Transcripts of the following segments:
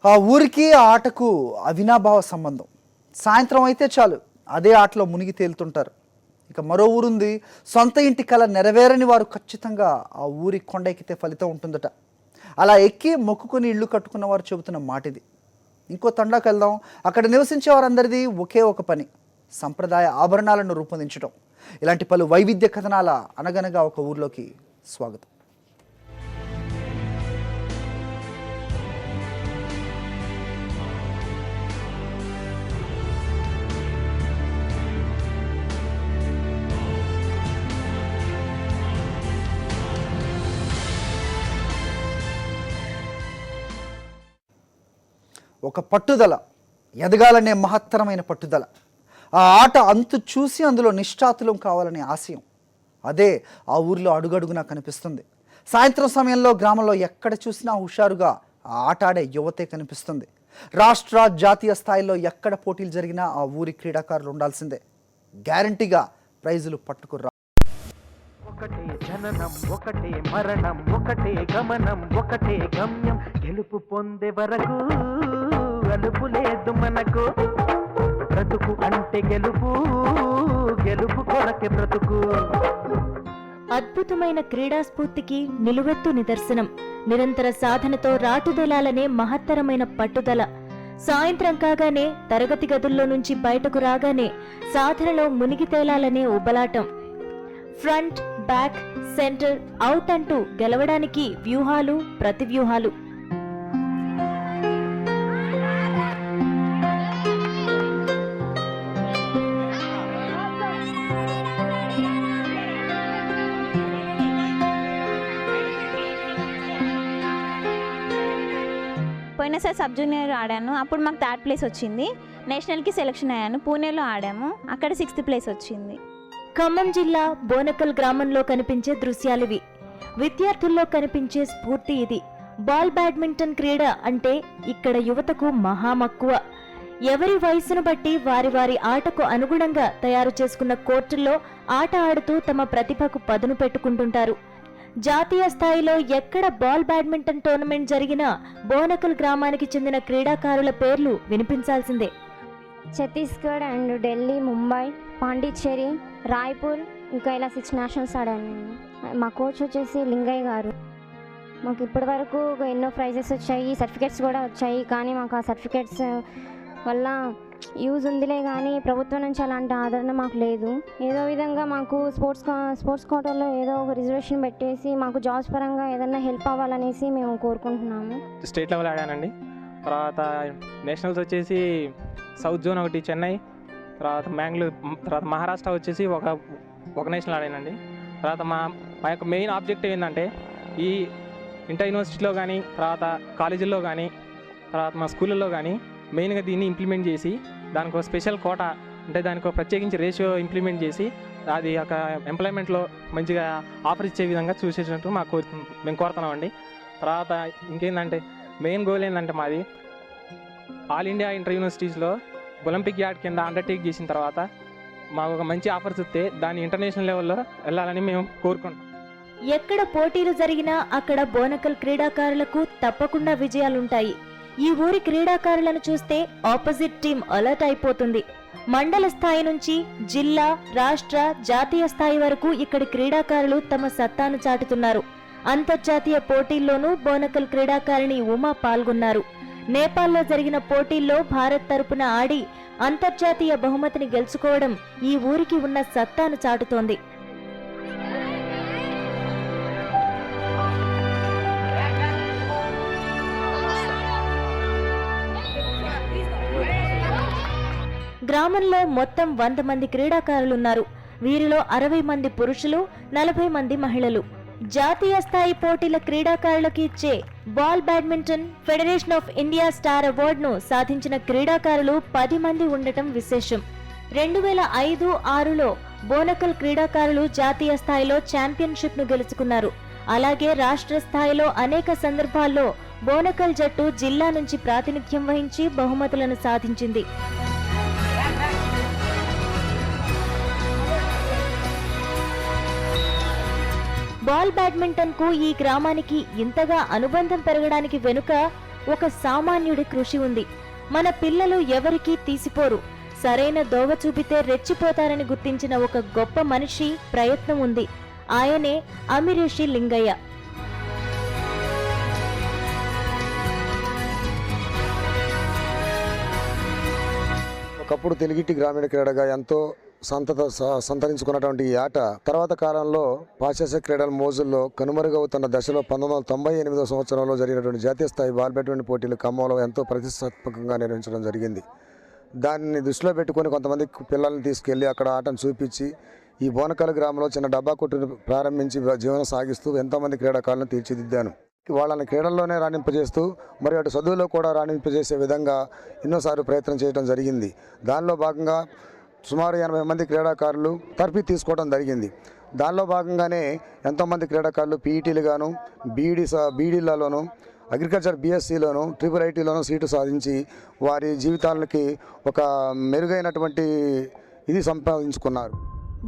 ఆ ఊరికి ఆ ఆటకు అవినాభావ సంబంధం. సాయంత్రం అయితే చాలు అదే ఆటలో మునిగి తేలుతుంటారు. ఇక మరో ఊరుంది, సొంత ఇంటి కల నెరవేరని వారు ఖచ్చితంగా ఆ ఊరి కొండ ఎక్కితే ఫలితం ఉంటుందట. అలా ఎక్కి మొక్కుకొని ఇల్లు కట్టుకున్న వారు చెబుతున్న మాట ఇది. ఇంకో తండాకు వెళ్దాం. అక్కడ నివసించే వారందరిది ఒకే ఒక పని, సంప్రదాయ ఆభరణాలను రూపొందించడం. ఇలాంటి పలు వైవిధ్య కథనాల అనగనగా ఒక ఊర్లోకి స్వాగతం. ఒక పట్టుదల, ఎదగాలనే మహత్తరమైన పట్టుదల. ఆ ఆట అంతు చూసి అందులో నిష్ఠాతులం కావాలనే ఆశయం. అదే ఆ ఊరిలో అడుగడుగునా కనిపిస్తుంది. సాయంత్రం సమయంలో గ్రామంలో ఎక్కడ చూసినా హుషారుగా ఆ ఆట ఆడే యువతే కనిపిస్తుంది. రాష్ట్ర జాతీయ స్థాయిలో ఎక్కడ పోటీలు జరిగినా ఆ ఊరి క్రీడాకారులు ఉండాల్సిందే. గ్యారంటీగా ప్రైజులు పట్టుకురా. ఒకటే జననం, ఒకటే మరణం, ఒకటే గమనం, ఒకటే గమ్యం. గెలుపు పొందే వరకు అలుపు లేదు మనకు. బ్రతుకు అంటే గెలుపు, గెలుపు కొరకే బ్రతుకు. అద్భుతమైన క్రీడా స్ఫూర్తికి నిలువెత్తు నిదర్శనం. నిరంతర సాధనతో రాటుదేలాలనే మహత్తరమైన పట్టుదల. సాయంత్రం కాగానే తరగతి గదుల్లో నుంచి బయటకు రాగానే సాధనలో మునిగి తేలాలనే ఉబలాటం. ఫ్రంట్, బ్యాక్, సెంటర్, అవుట్ అంటూ గెలవడానికి వ్యూహాలు, ప్రతివ్యూహాలు. పోయినసారి సబ్ జూనియర్ ఆడాను, అప్పుడు మాకు 3rd ప్లేస్ వచ్చింది. నేషనల్కి సెలెక్షన్ అయ్యాను, పూణేలో ఆడాము, అక్కడ 6th ప్లేస్ వచ్చింది. ఖమ్మం జిల్లా బోనకల్ గ్రామంలో కనిపించే దృశ్యాలివి. విద్యార్థుల్లో కనిపించే స్ఫూర్తి ఇది. బాల్ బ్యాడ్మింటన్ క్రీడ అంటే ఇక్కడ యువతకు మహామక్కువ. ఎవరి వయసును బట్టి వారి వారి ఆటకు అనుగుణంగా తయారు చేసుకున్న కోర్టుల్లో ఆట ఆడుతూ తమ ప్రతిభకు పదును పెట్టుకుంటుంటారు. జాతీయ స్థాయిలో ఎక్కడ బాల్ బ్యాడ్మింటన్ టోర్నమెంట్ జరిగినా బోనకల్ గ్రామానికి చెందిన క్రీడాకారుల పేర్లు వినిపించాల్సిందే. ఛత్తీస్గఢ్ అండ్ ఢిల్లీ, ముంబై, పాండిచ్చేరి, రాయ్పూర్, ఇంకా ఇలా 6 నేషనల్స్ ఆడాను. మా కోచ్ వచ్చేసి లింగయ్య గారు. మాకు ఇప్పటి వరకు ఎన్నో ప్రైజెస్ వచ్చాయి, సర్టిఫికెట్స్ కూడా వచ్చాయి. కానీ మాకు ఆ సర్టిఫికెట్స్ వల్ల యూజ్ ఉందిలే కానీ ప్రభుత్వం నుంచి అలాంటి ఆదరణ మాకు లేదు. ఏదో విధంగా మాకు స్పోర్ట్స్ కోటాలో ఏదో ఒక రిజర్వేషన్ పెట్టేసి మాకు జాబ్స్ పరంగా ఏదైనా హెల్ప్ అవ్వాలనేసి మేము కోరుకుంటున్నాము. స్టేట్ లెవెల్ ఆడానండి. తర్వాత నేషనల్స్ వచ్చేసి సౌత్ జోన్ ఒకటి చెన్నై, తర్వాత బెంగళూరు, తర్వాత మహారాష్ట్ర వచ్చేసి ఒక నేషనల్ ఆడానండి. తర్వాత మా యొక్క మెయిన్ ఆబ్జెక్టివ్ ఏంటంటే ఈ ఇంటర్ యూనివర్సిటీలో కానీ, తర్వాత కాలేజీల్లో కానీ, తర్వాత మా స్కూళ్ళల్లో కానీ మెయిన్గా దీన్ని ఇంప్లిమెంట్ చేసి దానికి ఒక స్పెషల్ కోటా అంటే దానికి ఒక ప్రత్యేకించి రేషియో ఇంప్లిమెంట్ చేసి అది ఒక ఎంప్లాయ్మెంట్లో మంచిగా ఆఫర్ ఇచ్చే విధంగా చూసేటట్టు మేము కోరుతున్నామండి. తర్వాత ఇంకేంటంటే మెయిన్ గోల్ ఏంటంటే మాది ఆల్ ఇండియా ఇంటర్ యూనివర్సిటీస్లో ఒలింపిక్ యాడ్ కింద అండర్టేక్ చేసిన తర్వాత మాకు ఒక మంచి ఆఫర్స్ వస్తే దాన్ని ఇంటర్నేషనల్ లెవెల్లో వెళ్ళాలని మేము కోరుకుంటాం. ఎక్కడ పోటీలు జరిగినా అక్కడ బోనకల్ క్రీడాకారులకు తప్పకుండా విజయాలుంటాయి. ఈ ఊరి క్రీడాకారులను చూస్తే ఆపోజిట్ టీం అలర్ట్ అయిపోతుంది. మండల స్థాయి నుంచి జిల్లా, రాష్ట్ర, జాతీయ స్థాయి వరకు ఇక్కడి క్రీడాకారులు తమ సత్తాను చాటుతున్నారు. అంతర్జాతీయ పోటీల్లోనూ బోనకల్ క్రీడాకారిణి ఉమా పాల్గొన్నారు. నేపాల్లో జరిగిన పోటీల్లో భారత్ తరపున ఆడి అంతర్జాతీయ బహుమతిని గెలుచుకోవడం ఈ ఊరికి ఉన్న సత్తాను చాటుతోంది. గ్రామంలో మొత్తం 100 మంది క్రీడాకారులున్నారు. వీరిలో 60 మంది పురుషులు, 40 మంది మహిళలు. జాతీయ స్థాయి పోటీల క్రీడాకారులకు ఇచ్చే ball badminton federation of India star అవార్డును సాధించిన క్రీడాకారులు 10 మంది ఉండటం విశేషం. 2005-06లో బోనకల్ క్రీడాకారులు జాతీయ స్థాయిలో ఛాంపియన్షిప్ ను గెలుచుకున్నారు. అలాగే రాష్ట్ర స్థాయిలో అనేక సందర్భాల్లో బోనకల్ జట్టు జిల్లా నుంచి ప్రాతినిధ్యం వహించి బహుమతులను సాధించింది. బాల్ బ్యాడ్మింటన్ కు ఈ గ్రామానికి ఇంతగా అనుబంధం పెరగడానికి వెనుక ఒక సామాన్యుడి కృషి ఉంది. మన పిల్లలు ఎవరికీ తీసిపోరు, సరైన దోవ చూపితే రెచ్చిపోతారని గుర్తించిన ఒక గొప్ప మనిషి ప్రయత్నం ఉంది. ఆయనే అమిరేషి లింగయ్య. ఒకప్పుడు తెలుగిటి గ్రామీణ క్రీడగా ఎంతో సంతరించుకున్నటువంటి ఈ ఆట తర్వాత కాలంలో పాశ్చాత్య క్రీడల మోజుల్లో కనుమరుగవుతున్న దశలో 1998 సంవత్సరంలో జరిగినటువంటి జాతీయ స్థాయి బాల్ బ్యాడ్మింటన్ పోటీలు ఖమ్మంలో ఎంతో ప్రతిష్టాత్మకంగా నిర్వహించడం జరిగింది. దాన్ని దృష్టిలో పెట్టుకొని కొంతమంది పిల్లల్ని తీసుకెళ్లి అక్కడ ఆటను చూపించి ఈ బోనకల్ గ్రామంలో చిన్న డబ్బా కొట్టును ప్రారంభించి జీవనం సాగిస్తూ ఎంతోమంది క్రీడాకారులను తీర్చిదిద్దాను. వాళ్ళని క్రీడల్లోనే రాణింపజేస్తూ మరియు అటు చదువులో కూడా రాణింపజేసే విధంగా ఎన్నోసార్లు ప్రయత్నం చేయడం జరిగింది. దానిలో భాగంగా సుమారు 80 మంది క్రీడాకారులు తర్ఫీ తీసుకోవడం జరిగింది. దానిలో భాగంగానే ఎంతోమంది క్రీడాకారులు పీఈటీలు గాను బీడీలలోనూ అగ్రికల్చర్ బీఎస్సీలోను IIITలోనూ సీటు సాధించి వారి జీవితాలకి ఒక మెరుగైనటువంటి ఇది సంపాదించుకున్నారు.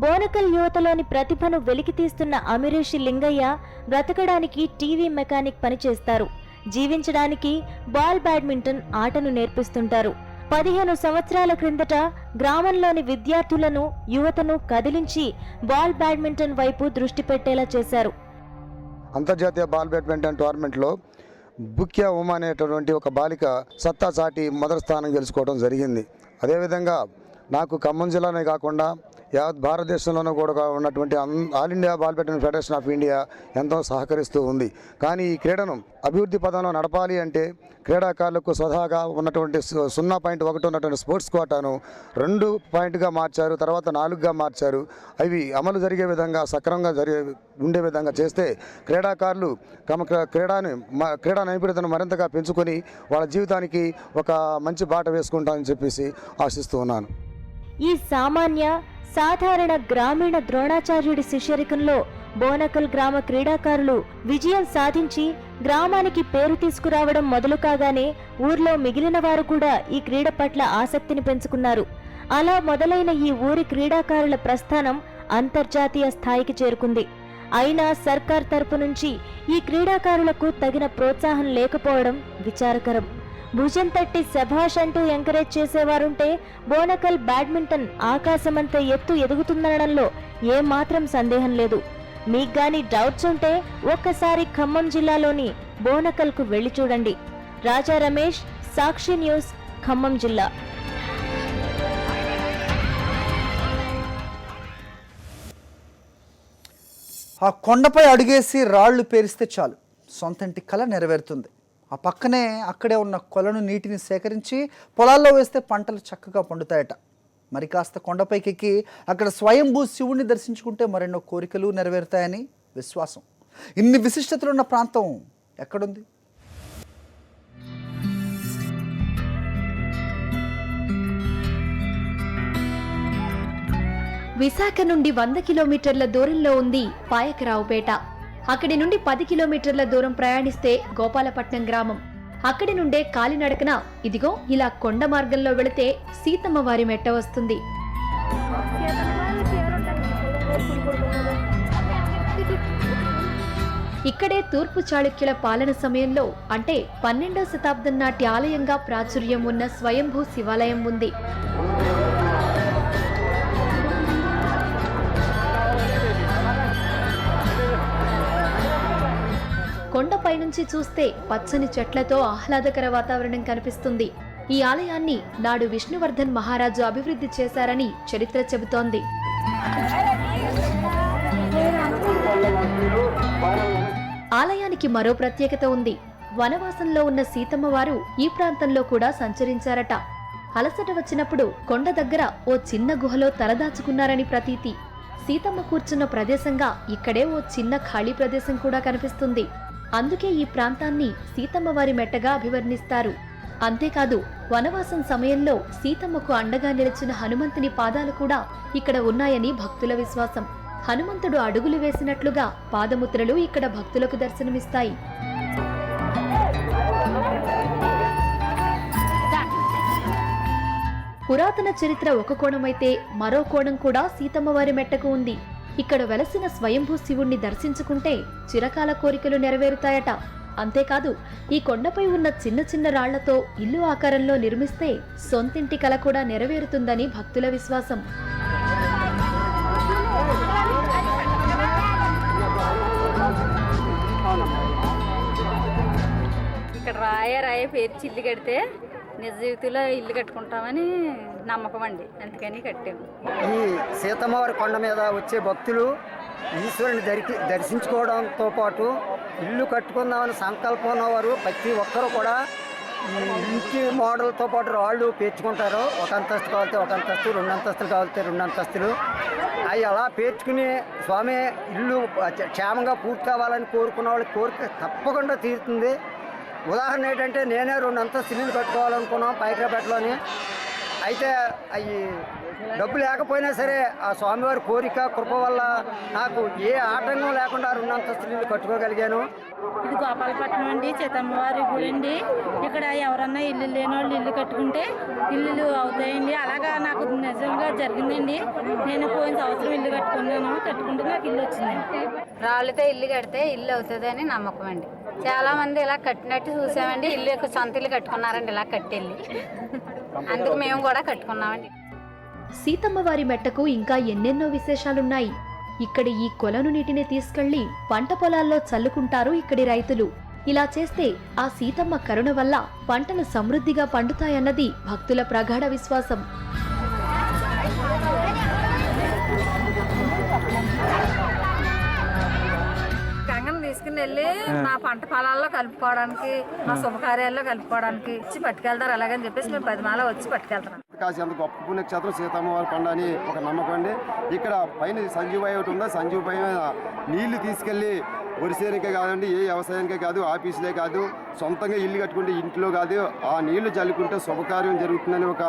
బోనకల్ యువతలోని ప్రతిభను వెలికితీస్తున్న అమిరేషి లింగయ్య బ్రతకడానికి టీవీ మెకానిక్ పనిచేస్తారు. జీవించడానికి బాల్ బ్యాడ్మింటన్ ఆటను నేర్పిస్తుంటారు. 15 సంవత్సరాల క్రిందట గ్రామంలోని విద్యార్థులను యువతను కదిలించి బాల్ బ్యాడ్మింటన్ వైపు దృష్టి పెట్టేలా చేశారు. అంతర్జాతీయ బాల్ బ్యాడ్మింటన్ టోర్నమెంట్లో బుక్యా ఉమా అనేటటువంటి ఒక బాలిక సత్తా చాటి మొదటి స్థానం గెలుచుకోవడం జరిగింది. అదేవిధంగా నాకు ఖమ్మం జిల్లానే కాకుండా యావత్ భారతదేశంలోనూ కూడా ఉన్నటువంటి all India ball badminton federation of India ఎంతో సహకరిస్తూ ఉంది. కానీ ఈ క్రీడను అభివృద్ధి పదంలో నడపాలి అంటే క్రీడాకారులకు స్వతహాగా ఉన్నటువంటి 0.1 ఉన్నటువంటి స్పోర్ట్స్ కోటాను 2 పాయింట్గా మార్చారు, తర్వాత 4గా మార్చారు. అవి అమలు జరిగే విధంగా సక్రమంగా ఉండే విధంగా చేస్తే క్రీడాకారులు తమ క్రీడా నైపుణ్యతను మరింతగా పెంచుకొని వాళ్ళ జీవితానికి ఒక మంచి బాట వేసుకుంటామని చెప్పేసి ఆశిస్తూ ఉన్నాను. ఈ సాధారణ గ్రామీణ ద్రోణాచార్యుడి శిష్యరికంలో బోనకల్ గ్రామ క్రీడాకారులు విజయం సాధించి గ్రామానికి పేరు తీసుకురావడం మొదలు కాగానే ఊర్లో మిగిలిన వారు కూడా ఈ క్రీడ పట్ల ఆసక్తిని పెంచుకున్నారు. అలా మొదలైన ఈ ఊరి క్రీడాకారుల ప్రస్థానం అంతర్జాతీయ స్థాయికి చేరుకుంది. అయినా సర్కార్ తరపు నుంచి ఈ క్రీడాకారులకు తగిన ప్రోత్సాహం లేకపోవడం విచారకరం. భుజం తట్టి శభాష్ అంటూ ఎంకరేజ్ చేసేవారుంటే బోనకల్ బ్యాడ్మింటన్ ఆకాశమంత ఎత్తు ఎదుగుతుందనడంలో ఏమాత్రం సందేహం లేదు. మీకు గాని డౌట్స్ ఉంటే ఒక్కసారి ఖమ్మం జిల్లాలోని బోనకల్కు వెళ్లి చూడండి. రాజా రమేష్, సాక్షి న్యూస్, ఖమ్మం జిల్లా. ఆ కొండపై అడుగేసి రాళ్లు పేరిస్తే చాలు, సొంతంటి కళ నెరవేరుతుంది. ఆ పక్కనే అక్కడే ఉన్న కొలను నీటిని సేకరించి పొలాల్లో వేస్తే పంటలు చక్కగా పండుతాయట. మరి కాస్త కొండపైకి ఎక్కి అక్కడ స్వయంభూ శివుణ్ణి దర్శించుకుంటే మరెన్నో కోరికలు నెరవేరుతాయని విశ్వాసం. ఇన్ని విశిష్టతలున్న ప్రాంతం ఎక్కడుంది? విశాఖ నుండి 100 కిలోమీటర్ల దూరంలో ఉంది పాయకరావుపేట. అక్కడి నుండి 10 కిలోమీటర్ల దూరం ప్రయాణిస్తే గోపాలపట్నం గ్రామం. అక్కడి నుండే కాలినడకన ఇదిగో ఇలా కొండ మార్గంలో వెళితే సీతమ్మ వారి మెట్ట వస్తుంది. ఇక్కడే తూర్పు చాళుక్యుల పాలన సమయంలో అంటే 12వ శతాబ్దం నాటి ఆలయంగా ప్రాచుర్యం ఉన్న స్వయంభూ శివాలయం ఉంది. కొండపై నుంచి చూస్తే పచ్చని చెట్లతో ఆహ్లాదకర వాతావరణం కనిపిస్తుంది. ఈ ఆలయాన్ని నాడు విష్ణువర్ధన్ మహారాజు అభివృద్ధి చేశారని చరిత్ర చెబుతోంది. ఆలయానికి మరో ప్రత్యేకత ఉంది. వనవాసంలో ఉన్న సీతమ్మ వారు ఈ ప్రాంతంలో కూడా సంచరించారట. అలసట వచ్చినప్పుడు కొండ దగ్గర ఓ చిన్న గుహలో తలదాచుకున్నారని ప్రతీతి. సీతమ్మ కూర్చున్న ప్రదేశంగా ఇక్కడే ఓ చిన్న ఖాళీ ప్రదేశం కూడా కనిపిస్తుంది. అందుకే ఈ ప్రాంతాన్ని సీతమ్మ వారి మెట్టగా అభివర్ణిస్తారు. అంతేకాదు వనవాసం సమయంలో సీతమ్మకు అండగా నిలిచిన హనుమంతుని పాదాలు కూడా ఇక్కడ ఉన్నాయని భక్తుల విశ్వాసం. హనుమంతుడు అడుగులు వేసినట్లుగా పాదముద్రలు ఇక్కడ భక్తులకు దర్శనమిస్తాయి. పురాతన చరిత్ర ఒక కోణమైతే మరో కోణం కూడా సీతమ్మ వారి మెట్టకు ఉంది. ఇక్కడ వెలసిన స్వయంభూ శివుణ్ణి దర్శించుకుంటే చిరకాల కోరికలు నెరవేరుతాయట. అంతేకాదు ఈ కొండపై ఉన్న చిన్న చిన్న రాళ్లతో ఇల్లు ఆకారంలో నిర్మిస్తే సొంతింటి కల కూడా నెరవేరుతుందని భక్తుల విశ్వాసం. ఇక్కడ రాయ పేర్చి ఇల్లు కడితే నిజ జీవితంలో ఇల్లు కట్టుకుంటామని నమ్మకం అండి, అందుకని కట్టాము. ఈ సీతమ్మవారి కొండ మీద వచ్చే భక్తులు ఈశ్వరుని దర్శించుకోవడంతో పాటు ఇల్లు కట్టుకుందామని సంకల్పం ఉన్నవారు ప్రతి ఒక్కరూ కూడా ఇంటి మోడల్తో పాటు రాళ్ళు పేర్చుకుంటారు. ఒక అంతస్తు కావాలితే ఒక అంతస్తు, 2 అంతస్తులు కావాలితే 2 అంతస్తులు. అవి అలా పేర్చుకుని స్వామి ఇల్లు క్షేమంగా పూర్తి కావాలని కోరుకున్న వాళ్ళకి కోరిక తప్పకుండా తీరుతుంది. ఉదాహరణ ఏంటంటే నేనే 2 అంతస్తులు ఇల్లు కట్టుకోవాలనుకున్నాం పైకరాపేటలోని. అయితే అవి డబ్బు లేకపోయినా సరే ఆ స్వామివారి కోరిక కృప వల్ల నాకు ఏ ఆటంకం లేకుండా 2 అంతస్తులు ఇల్లు కట్టుకోగలిగాను. ఇది గోపాలపట్నం అండి, సీతమ్మవారి గుడి అండి. ఇక్కడ ఎవరన్నా ఇల్లు లేని వాళ్ళు ఇల్లు కట్టుకుంటే ఇల్లు అవుతాయండి. అలాగా నాకు నిజంగా జరిగిందండి. నేను పోయిన సంవత్సరం ఇల్లు కట్టుకుంటే నాకు ఇల్లు వచ్చిందండి. రాళ్ళతో ఇల్లు కడితే ఇల్లు అవుతుంది అని నమ్మకం అండి. చాలా మంది ఇలా కట్టినట్టు చూసామండి. ఇల్లు సొంత ఇల్లు కట్టుకున్నారండి ఇలా కట్టెళ్ళి, అందుకు మేము కూడా కట్టుకున్నామండి. సీతమ్మవారి మెట్టకు ఇంకా ఎన్నెన్నో విశేషాలున్నాయి. ఇక్కడి ఈ కొలను నీటిని తీసుకెళ్లి పంట పొలాల్లో చల్లుకుంటారు ఇక్కడి రైతులు. ఇలా చేస్తే ఆ సీతమ్మ కరుణ వల్ల పంటలు సమృద్ధిగా పండుతాయన్నది భక్తుల ప్రగాఢ విశ్వాసం. గంగను తీసుకుని వెళ్ళి మా పంట పొలాల్లో కలుపుకోవడానికి, మా శుభకార్యాల్లో కలుపుకోవడానికి వచ్చి పట్టుకెళ్తారు. అలాగని చెప్పేసి మేము 10 మాల వచ్చి పట్టుకెళ్తాం. కాశీ అంత గొప్ప పుణ్యక్షేత్రం సీతమ్మవారి కొండ అని ఒక నమ్మకం అండి. ఇక్కడ పైన సంజీవాయి ఒకటి ఉందా, సంజీవాయి నీళ్లు తీసుకెళ్లి వరిసేనికే కాదండి, ఏ వ్యవసాయానికే కాదు, ఆఫీసులే కాదు, సొంతంగా ఇల్లు కట్టుకుంటే ఇంట్లో కాదు, ఆ నీళ్లు చల్లుకుంటే శుభకార్యం జరుగుతుందని ఒక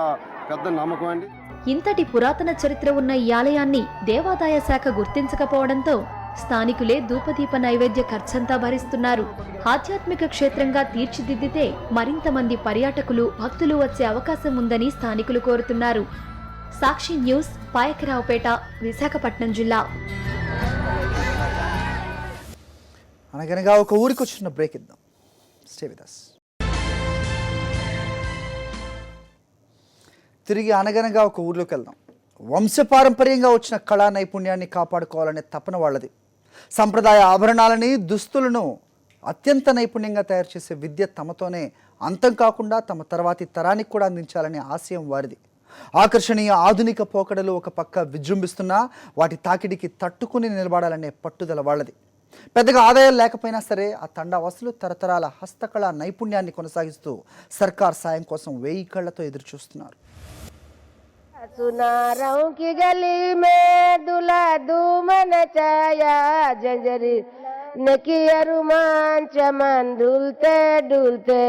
పెద్ద నమ్మకం అండి. ఇంతటి పురాతన చరిత్ర ఉన్న ఈ ఆలయాన్ని దేవాదాయ శాఖ గుర్తించకపోవడంతో స్థానికులే ధూపదీప నైవేద్య ఖర్చంతా భరిస్తున్నారు. ఆధ్యాత్మిక క్షేత్రంగా తీర్చిదిద్దితే మరింత మంది పర్యాటకులు, భక్తులు వచ్చే అవకాశం ఉందని స్థానికులు కోరుతున్నారు. సాక్షి న్యూస్, పాయకరావుపేట, విశాఖపట్నం జిల్లా. అనగనగా ఒక ఊరికి వచ్చిన బ్రేక్ ఇద్దాం. Stay with us. తిరిగి అనగనగా ఒక ఊరిలోకి వెళ్దాం. వంశపారంపర్యంగా వచ్చిన కళా నైపుణ్యాన్ని కాపాడుకోవాలనే తపన వాళ్ళది. సంప్రదాయ ఆభరణాలని, దుస్తులను అత్యంత నైపుణ్యంగా తయారు చేసే విద్య తమతోనే అంతం కాకుండా తమ తర్వాతి తరానికి కూడా అందించాలనే ఆశయం వారిది. ఆకర్షణీయ ఆధునిక పోకడలు ఒక పక్క విజృంభిస్తున్నా వాటి తాకిడికి తట్టుకుని నిలబడాలనే పట్టుదల వాళ్ళది. పెద్దగా ఆదాయం లేకపోయినా సరే ఆ తండావాసులు తరతరాల హస్తకళా నైపుణ్యాన్ని కొనసాగిస్తూ సర్కార్ సాయం కోసం 1000 కళ్లతో ఎదురు చూస్తున్నారు. सुनारों की गली में दुला धूमन छाया जंजरी नकिया रुमान चमन डुलते डुलते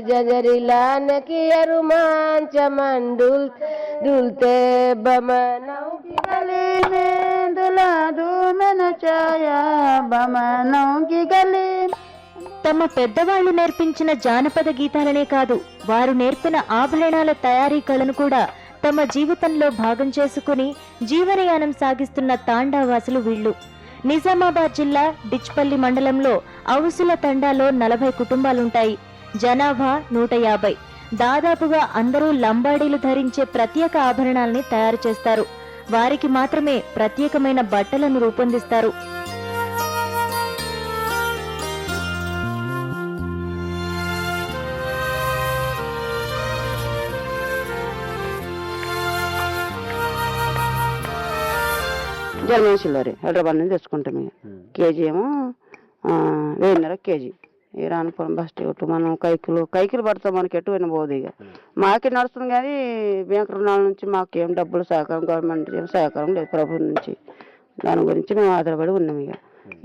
जंजरीला नकिया रुमान चमन डुलते बमनों की गली में दुला धूमन छाया बमनों की गली. తమ పెద్దవాళ్లు నేర్పించిన జానపద గీతాలనే కాదు, వారు నేర్పిన ఆభరణాల తయారీ కళను కూడా తమ జీవితంలో భాగం చేసుకుని జీవనయానం సాగిస్తున్న తాండావాసులు వీళ్లు. నిజామాబాద్ జిల్లా డిచ్పల్లి మండలంలో అవుసుల తండాలో 40 కుటుంబాలుంటాయి. జనాభా 150. దాదాపుగా అందరూ లంబాడీలు ధరించే ప్రత్యేక ఆభరణాల్ని తయారు చేస్తారు. వారికి మాత్రమే ప్రత్యేకమైన బట్టలను రూపొందిస్తారు. జర్మన్సిల్లోరి హైదరాబాద్ నుంచి తెచ్చుకుంటాం. ఇక కేజీ ఏమో 1000 కేజీ. ఈ రానుపురం బస్ టికెట్ మనం కైకిలు పడతాం, మనకి ఎటు పోదు. ఇక మాకే నడుస్తుంది కానీ బ్యాంక్ రుణాల నుంచి మాకేం డబ్బులు సహకారం, గవర్నమెంట్ ఏం సహకారం లేదు ప్రభుత్వం నుంచి. దాని గురించి మేము ఆధారపడి ఉన్నాం. ఇక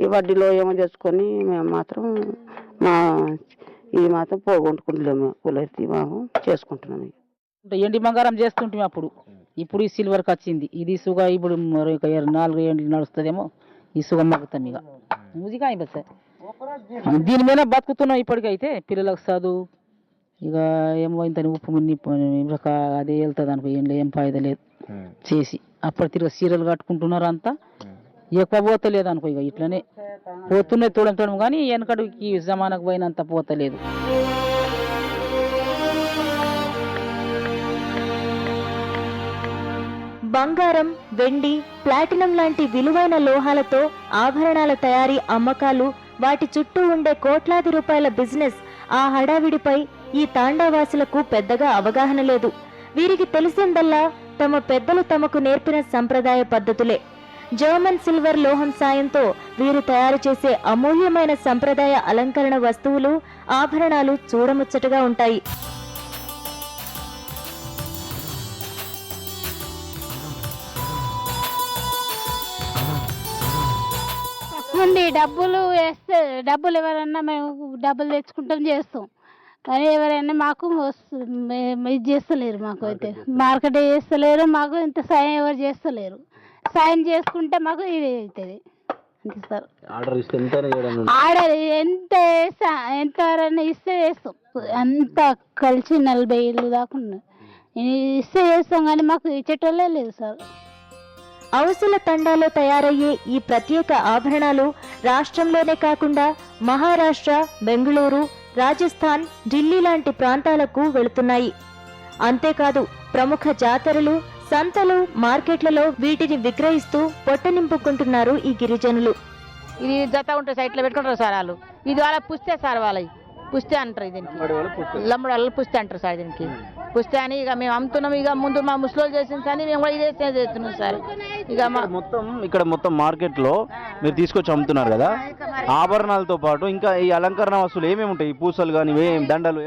ఈ వడ్డీలో ఏమో తెచ్చుకొని మేము మాత్రం ఇది మాత్రం పోగొట్టుకుంటలేము, కులెత్తి మేము చేసుకుంటున్నాం. ఎండి బంగారం చేస్తుంటాం అప్పుడు. ఇప్పుడు ఈ సిల్వర్కి వచ్చింది. ఇది సుగ ఇప్పుడు 4 ఏళ్ళు నడుస్తుందేమో ఈ సుగ మగ్గుతాం. ఇక మూజిగా అయిపోతుంది సార్. దీని మీద బతుకుతున్నాం ఇప్పటికైతే. పిల్లలకు చదువు ఇక ఏమో ఇంత ఉప్పు అదే వెళ్తుంది అనుకో, ఏం ఫాయిదా లేదు చేసి. అప్పుడు తిరిగి చీరలు కట్టుకుంటున్నారు అంతా. ఎక్కువ పోతలేదు అనుకో, ఇక ఇట్లనే పోతున్నాయి తోడం కానీ వెనకడికి జమానకు పోయినంత పోతలేదు. బంగారం, వెండి, ప్లాటినం లాంటి విలువైన లోహాలతో ఆభరణాల తయారీ, అమ్మకాలు, వాటి చుట్టూ ఉండే కోట్లాది రూపాయల బిజినెస్, ఆ హడావిడిపై ఈ తాండావాసులకు పెద్దగా అవగాహన లేదు. వీరికి తెలిసిందల్లా తమ పెద్దలు తమకు నేర్పిన సంప్రదాయ పద్ధతులే. జర్మన్ సిల్వర్ లోహం సాయంతో వీరు తయారు చేసే అమూల్యమైన సంప్రదాయ అలంకరణ వస్తువులు, ఆభరణాలు చూడముచ్చటగా ఉంటాయి. డబ్బులు వేస్తే డబ్బులు ఎవరన్నా మేము డబ్బులు తెచ్చుకుంటాం చేస్తాం, కానీ ఎవరైనా మాకు ఇది చేస్తలేరు. మాకు అయితే మార్కెట్ చేస్తలేరు, మాకు ఇంత సాయం ఎవరు చేస్తలేరు. సాయం చేసుకుంటే మాకు ఇది అవుతుంది అంతే సార్. ఆర్డర్ ఎంత ఎవరైనా ఇస్తే చేస్తాం, అంత కలిసి 40 ఇళ్ళు దాకా ఇస్తే చేస్తాం, కానీ మాకు ఇచ్చేటోళ్ళే లేదు సార్. అవసల తండాలో తయారయ్యే ఈ ప్రత్యేక ఆభరణాలు రాష్ట్రంలోనే కాకుండా మహారాష్ట్ర, బెంగళూరు, రాజస్థాన్, ఢిల్లీ లాంటి ప్రాంతాలకు వెళుతున్నాయి. అంతేకాదు ప్రముఖ జాతరలు, సంతలు, మార్కెట్లలో వీటిని విక్రయిస్తూ పొట్ట నింపుకుంటున్నారు ఈ గిరిజనులు. ఇది జత ఉంటుంది, సైట్లో పెట్టుకుంటారు సార్ వాళ్ళు. ఇది వాళ్ళ పుస్తే సార్, వాళ్ళ పుస్తే అంటారు. దీనికి లంబడి వాళ్ళు పుస్తే అంటారు సార్. దీనికి పుస్తే అని ఇక మేము అమ్ముతున్నాం. ఇక ముందు మా ముసలోళ్ళు చేసింది కానీ మేము కూడా ఇదే చేస్తున్నాం సార్. ఇక మొత్తం మార్కెట్లో మీరు తీసుకొచ్చి అమ్ముతున్నారు కదా, ఆభరణాలతో పాటు ఇంకా ఈ అలంకరణ వస్తువులు ఏమేమి ఉంటాయి? పూసలు కానీ, దండలు,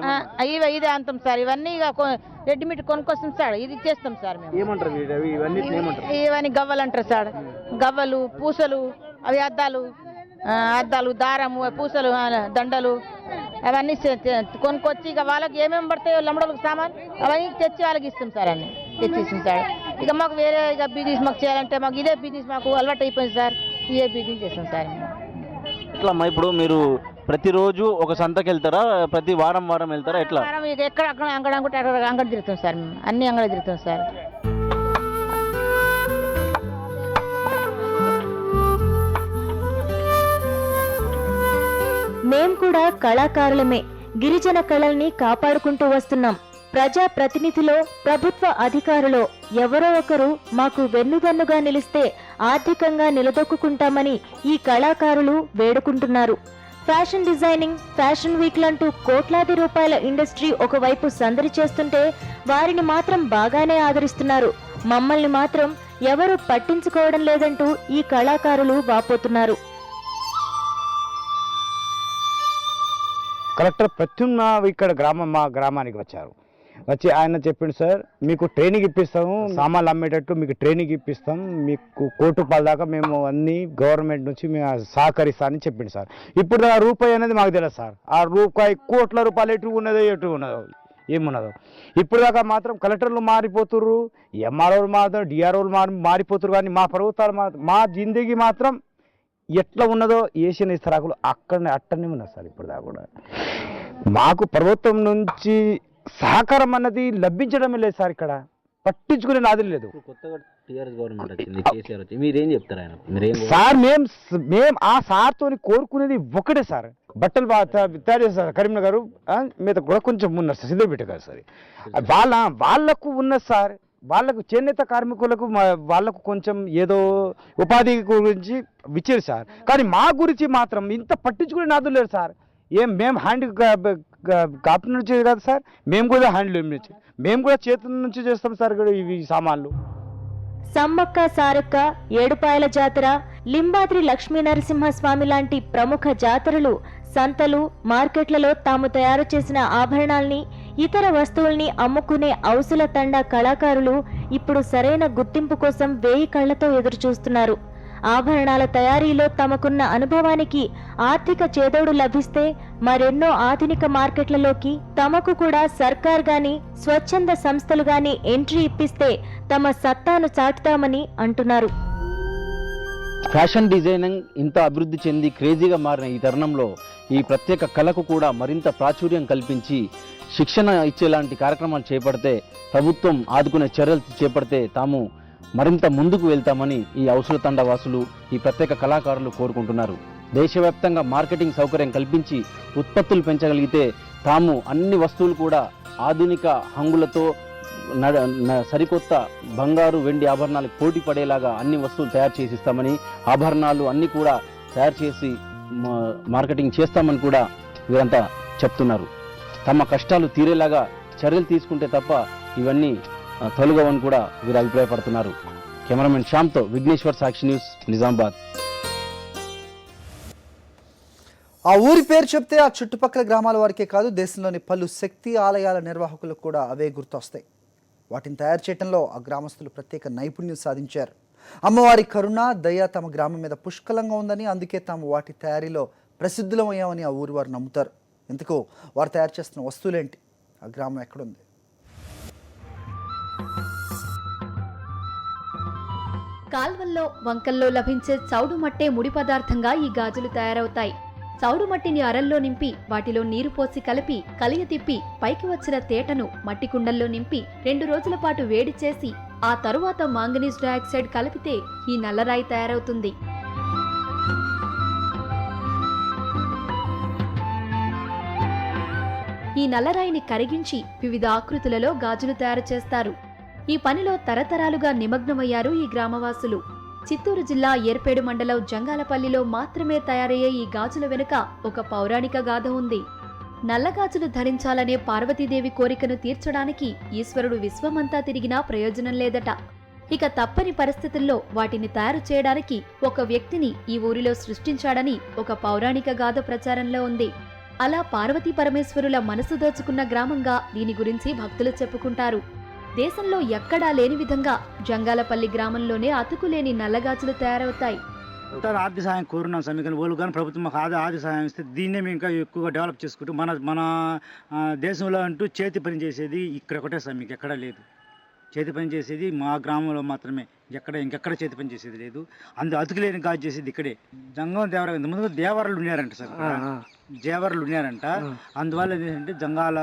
ఇదే అంటాం సార్. ఇవన్నీ ఇక రెడీమేడ్ కొనుక్కొస్తాం సార్, ఇది ఇచ్చేస్తాం సార్. మేము ఇవన్నీ గవ్వలు అంటారు సార్. గవ్వలు, పూసలు, అవి అద్దాలు, దారము, పూసలు, దండలు అవన్నీ కొనుక్కొచ్చి ఇక వాళ్ళకి ఏమేమి పడతాయో లంబడోళ్ళకి సామాన్ అవన్నీ తెచ్చి వాళ్ళకి ఇస్తాం సార్. అన్ని తెచ్చేసాం సార్. ఇక మాకు వేరే ఇక బిజినెస్ మాకు చేయాలంటే మాకు ఇదే బిజినెస్ మాకు అలవాటు అయిపోయింది సార్. ఇదే బిజినెస్ చేస్తాం సార్. ఎట్లా ఇప్పుడు మీరు ప్రతిరోజు ఒక సంతకి వెళ్తారా, ప్రతి వారం వెళ్తారా, ఎట్లా? ఎక్కడ అంగడి అనుకుంటే అంగడి తిరుగుతాం సార్. మేము అన్ని అంగడి తిరుగుతాం సార్. మేం కూడా కళాకారులమే. గిరిజన కళల్ని కాపాడుకుంటూ వస్తున్నాం. ప్రజా ప్రతినిధిలో, ప్రభుత్వ అధికారులో ఎవరో ఒకరు మాకు వెన్నుదన్నుగా నిలిస్తే ఆర్థికంగా నిలదొక్కుంటామని ఈ కళాకారులు వేడుకుంటున్నారు. ఫ్యాషన్ డిజైనింగ్, ఫ్యాషన్ వీక్లంటూ కోట్లాది రూపాయల ఇండస్ట్రీ ఒకవైపు సందడి చేస్తుంటే వారిని మాత్రం బాగానే ఆదరిస్తున్నారు. మమ్మల్ని మాత్రం ఎవరు పట్టించుకోవడం లేదంటూ ఈ కళాకారులు వాపోతున్నారు. కలెక్టర్ ప్రత్యుమ్నావ్ ఇక్కడ మా గ్రామానికి వచ్చి ఆయన చెప్పిండు, సార్ మీకు ట్రైనింగ్ ఇప్పిస్తాము, సామాన్లు అమ్మేటట్టు మీకు ట్రైనింగ్ ఇప్పిస్తాం, మీకు కోటి రూపాయల దాకా మేము అన్ని గవర్నమెంట్ నుంచి మేము సహకరిస్తామని చెప్పిండు సార్. ఇప్పుడు ఆ రూపాయి అనేది మాకు తెలియదు సార్. ఆ రూపాయి కోట్ల రూపాయలు ఎటు ఉన్నదో ఏమున్నదో. ఇప్పుడు దాకా మాత్రం కలెక్టర్లు మారిపోతుర్రు, ఎంఆర్ఓలు మారుతారు, డిఆర్ఓలు మారిపోతురు, కానీ మా ప్రభుత్వాలు మా జిందగీ మాత్రం ఎట్లా ఉన్నదో ఏషియన్ ఇస్తరాకులు అట్టనే ఉన్నది సార్. ఇప్పుడు దాకా కూడా మాకు ప్రభుత్వం నుంచి సహకారం అన్నది లభించడమే లేదు సార్. ఇక్కడ పట్టించుకునే నాది లేదు సార్. మేము ఆ సార్తో కోరుకునేది ఒకటే సార్, బట్టలు తయారు చేస్తారు కరీంనగర్ మీద కూడా కొంచెం ఉన్నారు సార్, సిద్ధపేట కాదు సార్. వాళ్ళకు ఉన్నది సార్. వాళ్ళకు చేనేత కార్మికులకు వాళ్ళకు కొంచెం ఏదో ఉపాధి గురించి ఇచ్చారు సార్, కానీ మా గురించి మాత్రం ఇంత పట్టించుకునే నాదు లేదు సార్. మేము హ్యాండ్ కాపు నుంచి కాదు సార్, మేము కూడా హ్యాండ్లూమ్ నుంచి, మేము కూడా చేతుల నుంచి చేస్తాం సార్ ఇవి సామాన్లు. సమ్మక్క సారక్క, ఏడుపాయల జాతర, లింబాద్రి లక్ష్మీ నరసింహస్వామి లాంటి ప్రముఖ జాతరలు, సంతలు, మార్కెట్లలో తాము తయారు చేసిన ఆభరణాల్ని, ఇతర వస్తువుల్ని అమ్ముకునే అవసల తండా కళాకారులు ఇప్పుడు సరైన గుర్తింపు కోసం 1000 కళ్లతో ఎదురుచూస్తున్నారు. ఆభరణాల తయారీలో తమకున్న అనుభవానికి ఆర్థిక చేదోడు లభిస్తే మరెన్నో ఆధునిక మార్కెట్లలోకి తమకు కూడా సర్కార్ గాని, స్వచ్ఛంద సంస్థలు గాని ఎంట్రీ ఇప్పిస్తే తమ సత్తాను చాటుతామని అంటున్నారు. ఫ్యాషన్ డిజైనింగ్ ఇంత అభివృద్ధి చెంది క్రేజీగా మారిన ఈ తరుణంలో ఈ ప్రత్యేక కళకు కూడా మరింత ప్రాచుర్యం కల్పించి శిక్షణ ఇచ్చేలాంటి కార్యక్రమాలు చేపడితే, ప్రభుత్వం ఆదుకునే చర్యలు చేపడితే తాము మరింత ముందుకు వెళ్తామని ఈ ఔషధ తండ వాసులు, ఈ ప్రత్యేక కళాకారులు కోరుకుంటున్నారు. దేశవ్యాప్తంగా మార్కెటింగ్ సౌకర్యం కల్పించి ఉత్పత్తులు పెంచగలిగితే తాము అన్ని వస్తువులు కూడా ఆధునిక హంగులతో సరికొత్త బంగారు వెండి ఆభరణాలకు పోటీ పడేలాగా అన్ని వస్తువులు తయారు చేసి ఇస్తామని, ఆభరణాలు అన్నీ కూడా తయారు చేసి మార్కెటింగ్ చేస్తామని కూడా వీరంతా చెప్తున్నారు. తమ కష్టాలు తీరేలాగా చర్యలు తీసుకుంటే తప్ప ఇవన్నీ తొలగవని కూడా వీరు అభిప్రాయపడుతున్నారు. కెమెరామెన్ శ్యామ్తో విఘ్నేశ్వర్, సాక్షి న్యూస్, నిజామాబాద్. ఆ ఊరి పేరు చెప్తే ఆ చుట్టుపక్కల గ్రామాల వారికే కాదు, దేశంలోని పలు శక్తి ఆలయాల నిర్వాహకులకు కూడా అవే గుర్తొస్తాయి. వాటిని తయారు చేయడంలో ఆ గ్రామస్తులు ప్రత్యేక నైపుణ్యం సాధించారు. అమ్మవారి కరుణ, దయ తమ గ్రామం మీద పుష్కలంగా ఉందని, అందుకే తాము వాటి తయారీలో ప్రసిద్ధులమయ్యామని ఆ ఊరి వారు నమ్ముతారు. ఎందుకు వారు తయారు చేస్తున్న వస్తువులేంటి, ఆ గ్రామం ఎక్కడుంది? కాల్వల్లో, వంకల్లో లభించే చౌడు మట్టే ముడి పదార్థంగా ఈ గాజులు తయారవుతాయి. చౌడు మట్టిని అరల్లో నింపి వాటిలో నీరు పోసి కలిపి కలియ తిప్పి పైకి వచ్చిన తేటను మట్టి కుండల్లో నింపి 2 రోజుల పాటు వేడి చేసి ఆ తరువాత మాంగనీస్ డయాక్సైడ్ కలిపితే ఈ నల్లరాయి తయారవుతుంది. ఈ నల్లరాయిని కరిగించి వివిధ ఆకృతులలో గాజులు తయారు చేస్తారు. ఈ పనిలో తరతరాలుగా నిమగ్నమయ్యారు ఈ గ్రామవాసులు. చిత్తూరు జిల్లా ఏర్పేడు మండలం జంగాలపల్లిలో మాత్రమే తయారయ్యే ఈ గాజుల వెనుక ఒక పౌరాణిక గాథ ఉంది. నల్లగాజులు ధరించాలనే పార్వతీదేవి కోరికను తీర్చడానికి ఈశ్వరుడు విశ్వమంతా తిరిగినా ప్రయోజనం లేదట. ఇక తప్పని పరిస్థితుల్లో వాటిని తయారు చేయడానికి ఒక వ్యక్తిని ఈ ఊరిలో సృష్టించాడని ఒక పౌరాణిక గాథ ప్రచారంలో ఉంది. అలా పార్వతీ పరమేశ్వరుల మనసు దోచుకున్న గ్రామంగా దీని గురించి భక్తులు చెప్పుకుంటారు. దేశంలో ఎక్కడా లేని విధంగా జంగాలపల్లి గ్రామంలోనే అతుకులేని నల్లగాజులు తయారవుతాయి. ఆర్థిక సహాయం కోరున్నాం స్వామి, కానీ వాళ్ళు కానీ ప్రభుత్వం మాకు ఆర్థిక సహాయం ఇస్తే దీన్నే మేము ఇంకా ఎక్కువగా డెవలప్ చేసుకుంటూ మన దేశంలో అంటూ చేతి పని చేసేది ఇక్కడ ఒకటే స్వామి, ఎక్కడా లేదు. చేతి పని చేసేది మా గ్రామంలో మాత్రమే, ఇంకెక్కడ చేతి పని చేసేది లేదు. అతుకులేని గాజు చేసేది ఇక్కడే. జంగం దేవర ముందు దేవరలు ఉన్నారంట సార్, దేవరలు ఉన్నారంట. అందువల్ల ఏంటంటే జంగంలో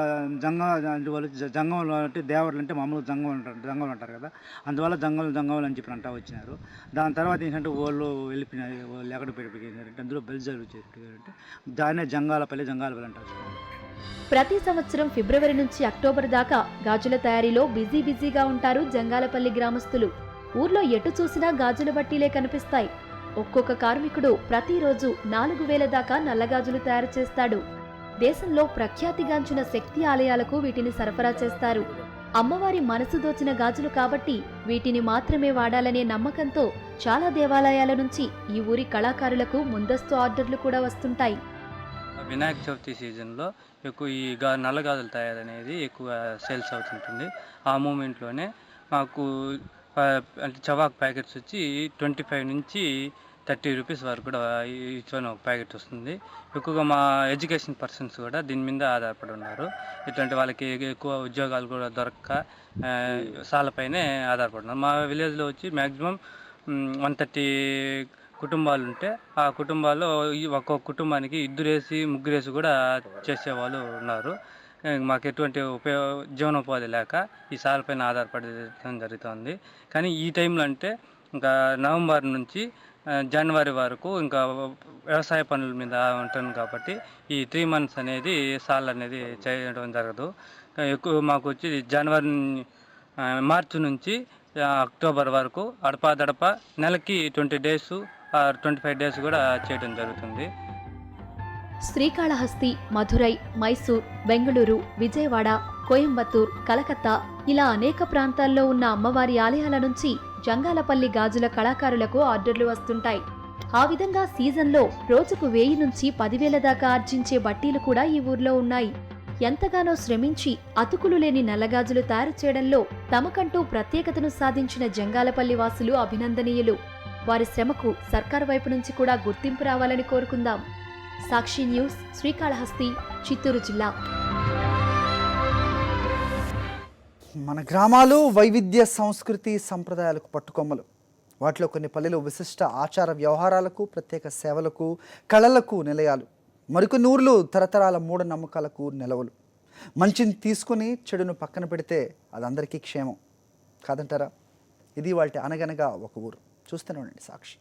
అంటే దేవరలు అంటే మామూలు జంగం అంటారు కదా, అందువల్ల జంగం అని చెప్పి అంటా వచ్చినారు. దాని తర్వాత ఏంటంటే వాళ్ళు వెళ్ళిపోయినారు, వాళ్ళు ఎక్కడ పెట్టిపోయినారంటే అందులో బెల్జాలు చెప్పారంటే దాన్నే జంగాలపల్లి అంటారు. ప్రతి సంవత్సరం ఫిబ్రవరి నుంచి అక్టోబర్ దాకా గాజుల తయారీలో బిజీగా ఉంటారు జంగాలపల్లి గ్రామస్తులు. ఊర్లో ఎటు చూసినా గాజుల బట్టీలే కనిపిస్తాయి. ఒక్కొక్క కార్మికుడు ప్రతిరోజు 4000 దాకా నల్లగాజులు తయారు చేస్తాడు. దేశంలో ప్రఖ్యాతిగాంచిన శక్తి ఆలయాలకు వీటిని సరఫరా చేస్తారు. అమ్మవారి మనసు దోచిన గాజులు కాబట్టి వీటిని మాత్రమే వాడాలనే నమ్మకంతో చాలా దేవాలయాల నుంచి ఈ ఊరి కళాకారులకు ముందస్తు ఆర్డర్లు కూడా వస్తుంటాయి. వినాయక చవితి సీజన్లో ఎక్కువ ఈ నల్ల గాజులు తయారనేది ఎక్కువ సేల్స్ అవుతుంటుంది. ఆ మూమెంట్లోనే మాకు అంటే చవాక్ ప్యాకెట్స్ వచ్చి 25 నుంచి 30 రూపీస్ వరకు కూడా ఇచ్చిన ఒక ప్యాకెట్ వస్తుంది. ఎక్కువగా మా ఎడ్యుకేషన్ పర్సన్స్ కూడా దీని మీద ఆధారపడి ఉన్నారు. ఇట్లాంటి వాళ్ళకి ఎక్కువ ఉద్యోగాలు కూడా దొరక్క సాలపైనే ఆధారపడినారు. మా విలేజ్లో వచ్చి మ్యాక్సిమం 130 కుటుంబాలు ఉంటే ఆ కుటుంబాల్లో ఒక్కొక్క కుటుంబానికి 2 ముగ్గురేసి కూడా చేసేవాళ్ళు ఉన్నారు. మాకు ఎటువంటి జీవనోపాధి లేక ఈ సాలపైన ఆధారపడడం జరుగుతుంది. కానీ ఈ టైంలో అంటే ఇంకా నవంబర్ నుంచి జనవరి వరకు ఇంకా వ్యవసాయ పనుల మీద ఉంటుంది కాబట్టి ఈ 3 months అనేది సాల్ అనేది చేయడం జరగదు. ఎక్కువ మాకు వచ్చి మార్చి నుంచి అక్టోబర్ వరకు అడపా నెలకి 20 days 25 days కూడా చేయడం జరుగుతుంది. శ్రీకాళహస్తి, మధురై, మైసూర్, బెంగళూరు, విజయవాడ, కోయంబత్తూర్, కలకత్తా ఇలా అనేక ప్రాంతాల్లో ఉన్న అమ్మవారి ఆలయాల నుంచి జంగాలపల్లి గాజుల కళాకారులకు ఆర్డర్లు వస్తుంటాయి. ఆ విధంగా సీజన్లో రోజుకు 1000 నుంచి 10,000 దాకా ఆర్జించే బట్టీలు కూడా ఈ ఊర్లో ఉన్నాయి. ఎంతగానో శ్రమించి అతుకులు లేని నల్లగాజులు తయారు చేయడంలో తమకంటూ ప్రత్యేకతను సాధించిన జంగాలపల్లి వాసులు అభినందనీయులు. వారి శ్రమకు సర్కారు వైపు నుంచి కూడా గుర్తింపు రావాలని కోరుకుందాం. సాక్షి న్యూస్, శ్రీకాళహస్తి, చిత్తూరు జిల్లా. మన గ్రామాలు వైవిధ్య సంస్కృతి సంప్రదాయాలకు పట్టుకొమ్మలు. వాటిలో కొన్ని పల్లెలు విశిష్ట ఆచార వ్యవహారాలకు, ప్రత్యేక సేవలకు, కళలకు నిలయాలు. మరికొన్ని ఊర్లు తరతరాల మూఢనమ్మకాలకు నిలవలు. మంచిని తీసుకుని చెడును పక్కన పెడితే అది అందరికీ క్షేమం కాదంటారా? ఇది వాళ్ళ అనగనగా ఒక ఊరు. చూస్తూనే ఉండండి సాక్షి.